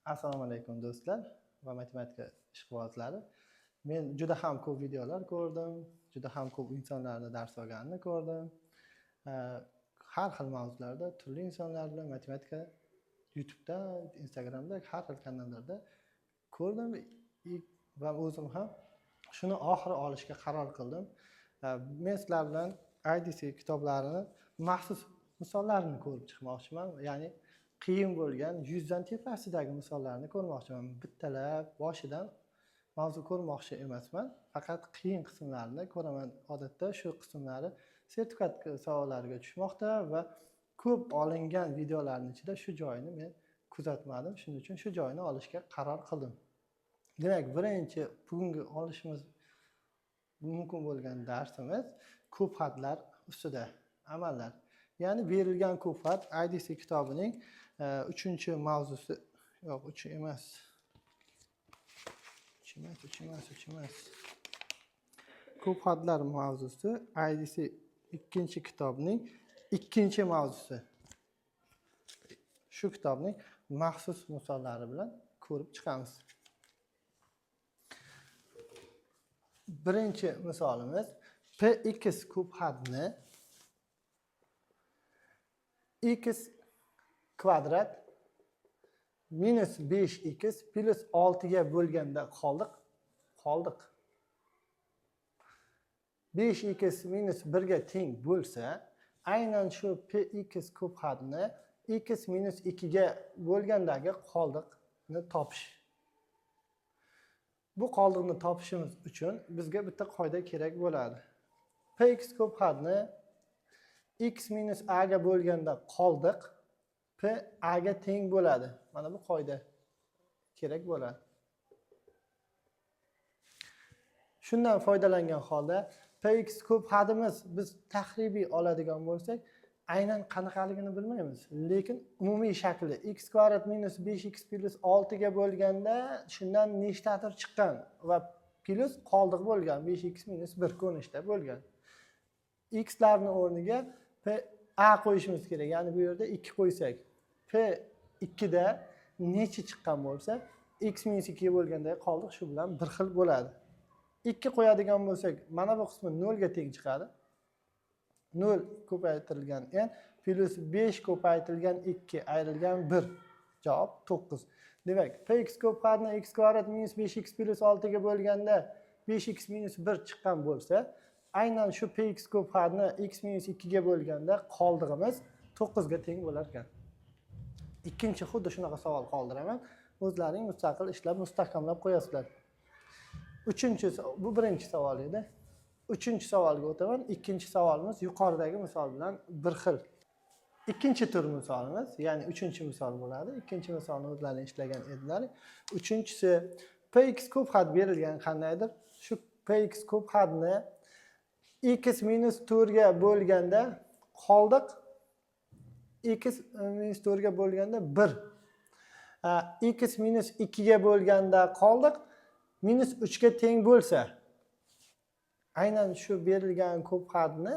Assalomu alaykum do'stlar va matematika ishqibozlari. Men juda ham ko'p videolar ko'rdim, juda ham ko'p insonlarni dars olganini ko'rdim. Har xil mavzularda turli insonlar bilan matematika YouTube'da, Instagram'da, har xil kanallarda ko'rdim va o'zim ham shuni oxiri olishga qaror qildim. Men sizlar bilan IDC kitoblarini maxsus misollarini ko'rib chiqmoqchiman. Ya'ni qiyin bo'lgan 100 dan tepasidagi misollarni ko'rmoqchiman. Bittalab boshidan mavzu ko'rmoqchi emasman. Faqat qiyin qismlarini ko'raman. Odatda shu qismlari sertifikat savollariga tushmoqda va ko'p olingan videolarning ichida shu joyini men kuzatmadim. Shuning uchun shu joyini olishga qaror qildim. Demak, birinchi bugungi olishimiz mumkin bo'lgan darsimiz ko'p xatlar ustida amallar. Ya'ni berilgan ko'p xat IDC kitobining 3-mavzusi, yo'q, 3 emas. 3 emas. Ko'p xatlar mavzusi IDC 2-kitobning 2-mavzusi. Shu kitobning maxsus misollari bilan ko'rib chiqamiz. Birinchi misolimiz Px ko'p xatni x kvadrat minus 5x plus 6 ga bo'lganda qoldiq. 5x minus 1 ga teng bo'lsa, aynan shu px ko'p xatni x minus 2 ga bo'lgandagi qoldiqni topish. Bu qoldiqni topishimiz uchun bizga bitta qoida kerak bo'ladi. Px ko'p xatni x minus a ga bo'lganda qoldiq p a ga teng bo'ladi. Mana bu qoida kerak bo'ladi. Shundan foydalangan holda px ko'p xatimiz biz taxribiy oladigan bo'lsak, aynan qanaqaligini bilmaymiz. Lekin umumiy shakli x kvadrat minus 5x plus 6 ga bo'lganda shundan nechtadir chiqqan va plus qoldiq bo'lgan 5x minus 1 ko'rinishda bo'lgan. X larning o'rniga p a qo'yishimiz kerak. Ya'ni bu yerda 2 qo'ysak, p 2 da necha chiqqan bo'lsa, x minus 2 ga bo'lganda qoldiq shu bilan bir xil bo'ladi. 2 qo'yadigan bo'lsak, mana bu qismi 0 ga teng chiqadi. 0 ko'paytirilgan n plus 5 ko'paytirilgan 2 ayrilgan 1. Javob 9. Demak, px ko'p xatni x kvadrat minus 5x plus 6 ga bo'lganda 5x minus 1 chiqqan bo'lsa, aynan shu px ko'p xatni x minus 2 ga bo'lganda qoldig'imiz 9 ga teng bo'lar ekan. Ikkinchi xuddi shunaqa savol qoldiraman. O'zlaring mustaqil ishlab mustahkamlab qo'yasizlar. Bu birinchi savol edi. Uchinchi savolga o'taman. Ikkinchi savolimiz yuqoridagi misol bilan bir xil. Ikkinchi tur misolimiz, ya'ni 3-misol bo'ladi. Ikkinchi misolni o'zlaring ishlagan edilar. Uchinchisi px ko'p xat berilgan qandaydir. Shu px ko'p xatni x minus 4 ga bo'lganda qoldiq x minus 4 ga bo'lganda 1. X minus 2 ga bo'lganda qoldiq minus 3 ga teng bo'lsa, aynan shu berilgan ko'p xatni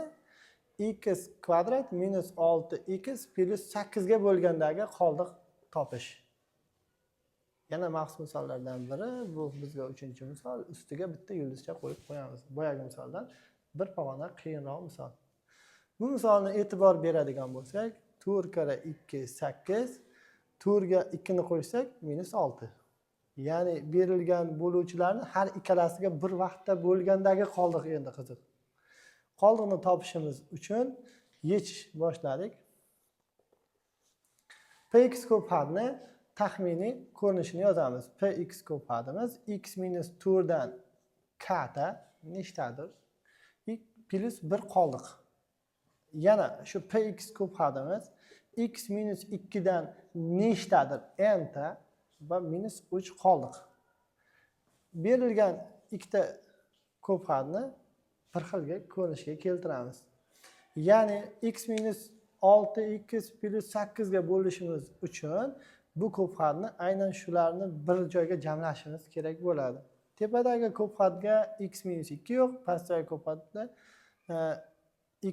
x kvadrat minus 6x plus 8 ga bo'lgandagi qoldiq topish. Yana maxsus misollardan biri, bu bizga 3-misol, ustiga bitta yulduzcha qo'yib qo'yamiz. Boyagi misoldan bir pog'ona qiyinroq misol. Bu misolni e'tibor beradigan bo'lsak, 4 kara 2 8, 4 ga 2 ni qo'ysak minus 6. Ya'ni berilgan bo'luvchilarni har ikkalasiga bir vaqtda bo'lgandagi qoldiq endi qiziq. Qoldiqni topishimiz uchun yechish boshladik. Px ko'p xatni taxminiy ko'rinishini yozamiz. Px ko'p xatimiz x minus 4 dan kata nechtadir? Plus 1 qoldiq. Yana shu px ko'p xatimiz x minus 2 dan nechtadir n ta va minus 3 qoldiq. Berilgan ikkita ko'p xatni bir xilga ko'rinishga keltiramiz. Ya'ni x minus 6x plus 8 ga bo'lishimiz uchun bu ko'p xatni aynan shularni bir joyga jamlashimiz kerak bo'ladi. Tepadagi ko'p xatga x minus 2 yo'q, pastdagi ko'p xatda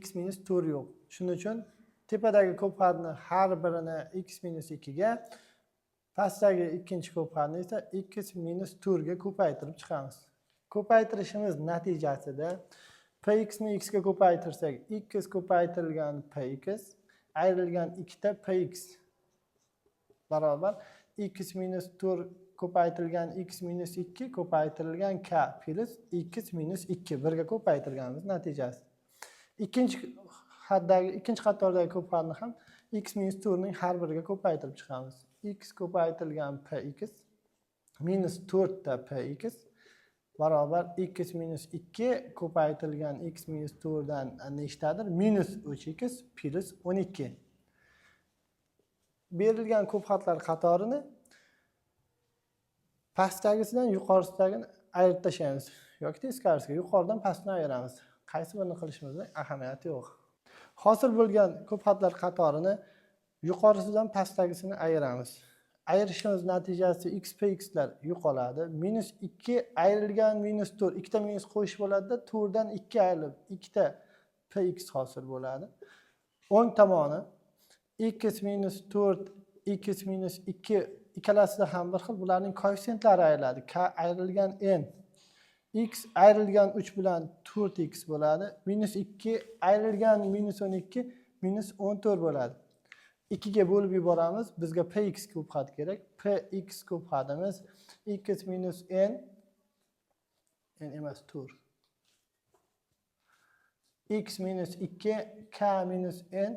x minus 4 yo'q. Shuning uchun tepadagi ko'p xatni har birini x minus 2 ga Pastdagi ikkinchi ko'pxatni esa x minus 4 ga ko'paytirib chiqamiz. Ko'paytirishimiz natijasida px ni x ga ko'paytirsak, x ko'paytirilgan px ayrilgan 2 ta px barobar x minus 4 ko'paytirilgan x minus 2 ko'paytirilgan k plus x minus 2 birga ko'paytirganimiz natijasi. Ikkinchi qatordagi ko'pxatni ham x minus 4 ning har biriga ko'paytirib chiqamiz. X ko'paytirilgan px minus 4 ta px barobar x minus 2 ko'paytirilgan x minus 4 dan nechtadir? Minus 3x plus 12. Berilgan ko'pxatlar qatorini pastdagisidan yuqorisidagini ayirib tashlaymiz yoki teskarisiga yuqoridan pastni ayiramiz. Qaysi birini qilishimizning ahamiyati yo'q. Hosil bo'lgan ko'pxatlar qatorini yuqorisidan pastdagisini ayiramiz. Ayirishimiz natijasida x pxlar yo'qoladi. Minus 2 ayrilgan minus 4. Ikkita minus qo'yish bo'ladi-da, 4 dan 2 ayrilib, ikkita px hosil bo'ladi. O'ng tomoni x minus 4, x minus 2 ikkalasida ham bir xil. Bularning koeffitsentlari ayriladi. K ayrilgan n. X ayrilgan 3 bilan 4x bo'ladi. Minus 2 ayrilgan minus 12 minus 14 bo'ladi. 2 ga bo'lib yuboramiz. Bizga px ko'pxat kerak. Px ko'pxatimiz x minus n emas 4. X minus 2 k minus n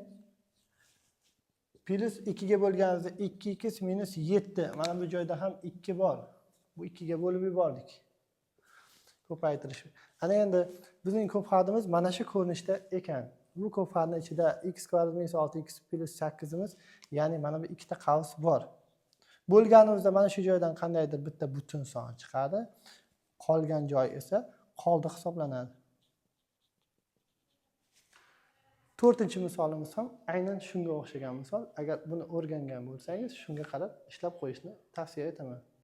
plus 2 ga bo'lganimizda 2x minus 7. Mana bu joyda ham 2 bor. Bu 2 ga bo'lib yubordik. Ko'paytirish. Ana endi bizning ko'pxatimiz mana shu ko'rinishda ekan. Bu ko'pxatning ichida x kvadrat minus 6x plus 8 imiz, ya'ni mana bu ikkita qavs bor. Bo'lganimizda mana shu joydan qandaydir bitta butun son chiqadi. Qolgan joy esa qoldiq hisoblanadi. 4-misolimiz ham aynan shunga o'xshagan misol. Agar buni o'rgangan bo'lsangiz, shunga qarab ishlab qo'yishni tavsiya etaman.